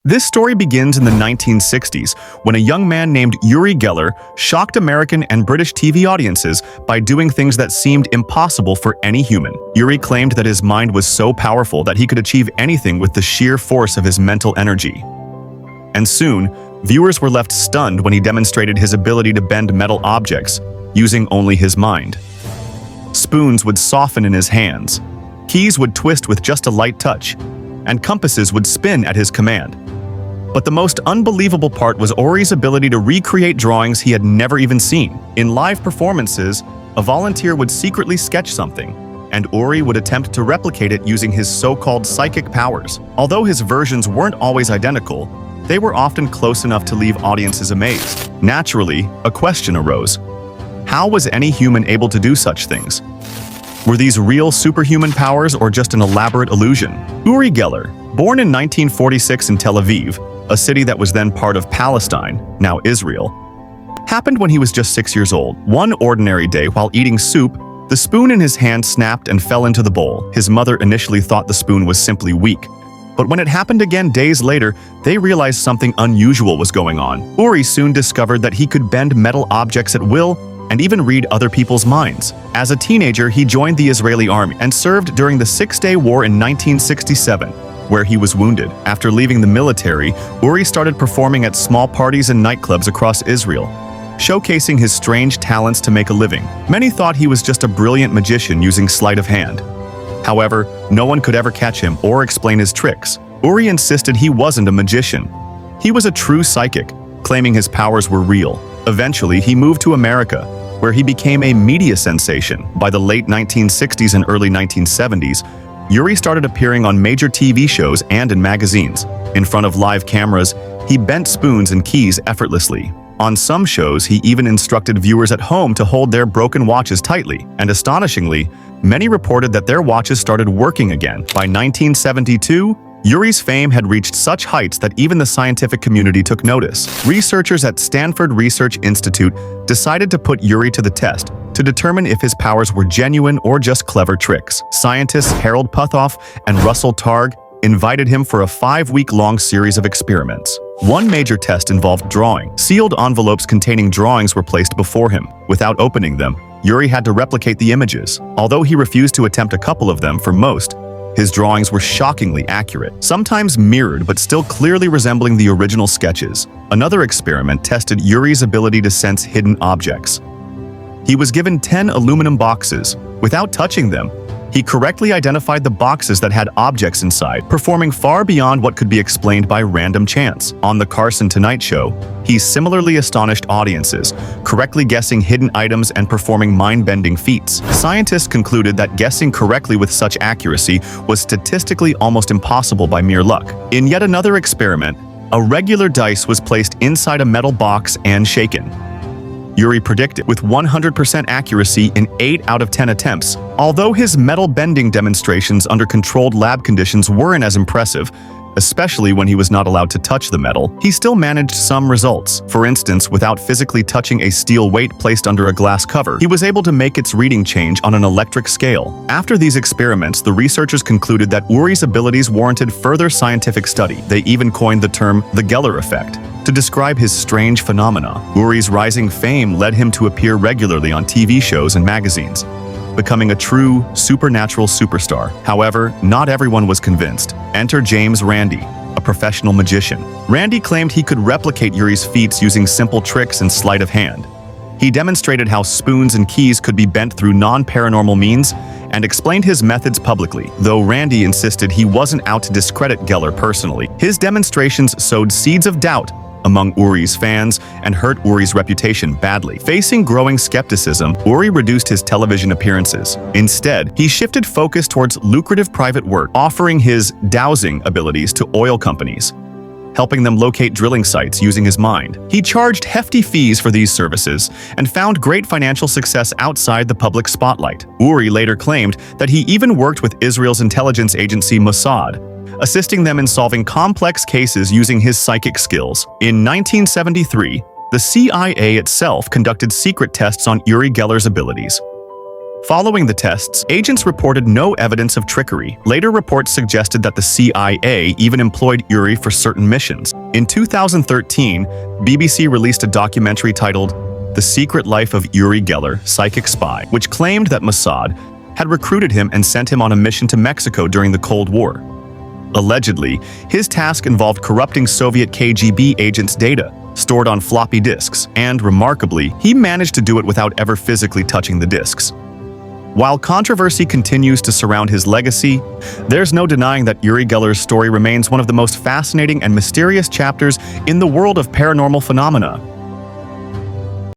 This story begins in the 1960s when a young man named Uri Geller shocked American and British TV audiences by doing things that seemed impossible for any human. Uri claimed that his mind was so powerful that he could achieve anything with the sheer force of his mental energy. And soon, viewers were left stunned when he demonstrated his ability to bend metal objects using only his mind. Spoons would soften in his hands, keys would twist with just a light touch, and compasses would spin at his command. But the most unbelievable part was Uri's ability to recreate drawings he had never even seen. In live performances, a volunteer would secretly sketch something, and Uri would attempt to replicate it using his so-called psychic powers. Although his versions weren't always identical, they were often close enough to leave audiences amazed. Naturally, a question arose. How was any human able to do such things? Were these real superhuman powers or just an elaborate illusion? Uri Geller, born in 1946 in Tel Aviv, a city that was then part of Palestine, now Israel, happened when he was just 6 years old. One ordinary day while eating soup, the spoon in his hand snapped and fell into the bowl. His mother initially thought the spoon was simply weak, but when it happened again days later, they realized something unusual was going on. Uri soon discovered that he could bend metal objects at will and even read other people's minds. As a teenager, he joined the Israeli army and served during the Six-Day War in 1967, where he was wounded. After leaving the military, Uri started performing at small parties and nightclubs across Israel, showcasing his strange talents to make a living. Many thought he was just a brilliant magician using sleight of hand. However, no one could ever catch him or explain his tricks. Uri insisted he wasn't a magician. He was a true psychic, claiming his powers were real. Eventually, he moved to America, where he became a media sensation. By the late 1960s and early 1970s, Uri started appearing on major TV shows and in magazines. In front of live cameras, he bent spoons and keys effortlessly. On some shows, he even instructed viewers at home to hold their broken watches tightly. And astonishingly, many reported that their watches started working again. By 1972, Uri's fame had reached such heights that even the scientific community took notice. Researchers at Stanford Research Institute decided to put Uri to the test to determine if his powers were genuine or just clever tricks. Scientists Harold Puthoff and Russell Targ invited him for a 5-week-long series of experiments. One major test involved drawing. Sealed envelopes containing drawings were placed before him. Without opening them, Uri had to replicate the images. Although he refused to attempt a couple of them for most, his drawings were shockingly accurate, sometimes mirrored but still clearly resembling the original sketches. Another experiment tested Uri's ability to sense hidden objects. He was given 10 aluminum boxes. Without touching them, he correctly identified the boxes that had objects inside, performing far beyond what could be explained by random chance. On The Carson Tonight Show, he similarly astonished audiences, correctly guessing hidden items and performing mind-bending feats. Scientists concluded that guessing correctly with such accuracy was statistically almost impossible by mere luck. In yet another experiment, a regular dice was placed inside a metal box and shaken. Uri predicted with 100% accuracy in 8 out of 10 attempts. Although his metal bending demonstrations under controlled lab conditions weren't as impressive, especially when he was not allowed to touch the metal, he still managed some results. For instance, without physically touching a steel weight placed under a glass cover, he was able to make its reading change on an electric scale. After these experiments, the researchers concluded that Uri's abilities warranted further scientific study. They even coined the term the Geller effect to describe his strange phenomena. Uri's rising fame led him to appear regularly on TV shows and magazines, becoming a true supernatural superstar. However, not everyone was convinced. Enter James Randi, a professional magician. Randi claimed he could replicate Uri's feats using simple tricks and sleight of hand. He demonstrated how spoons and keys could be bent through non-paranormal means and explained his methods publicly, though Randi insisted he wasn't out to discredit Geller personally. His demonstrations sowed seeds of doubt among Uri's fans and hurt Uri's reputation badly. Facing growing skepticism, Uri reduced his television appearances. Instead, he shifted focus towards lucrative private work, offering his dowsing abilities to oil companies, helping them locate drilling sites using his mind. He charged hefty fees for these services and found great financial success outside the public spotlight. Uri later claimed that he even worked with Israel's intelligence agency Mossad, assisting them in solving complex cases using his psychic skills. In 1973, the CIA itself conducted secret tests on Uri Geller's abilities. Following the tests, agents reported no evidence of trickery. Later reports suggested that the CIA even employed Uri for certain missions. In 2013, BBC released a documentary titled The Secret Life of Uri Geller, Psychic Spy, which claimed that Mossad had recruited him and sent him on a mission to Mexico during the Cold War. Allegedly, his task involved corrupting Soviet KGB agents' data, stored on floppy disks, and, remarkably, he managed to do it without ever physically touching the disks. While controversy continues to surround his legacy, there's no denying that Uri Geller's story remains one of the most fascinating and mysterious chapters in the world of paranormal phenomena.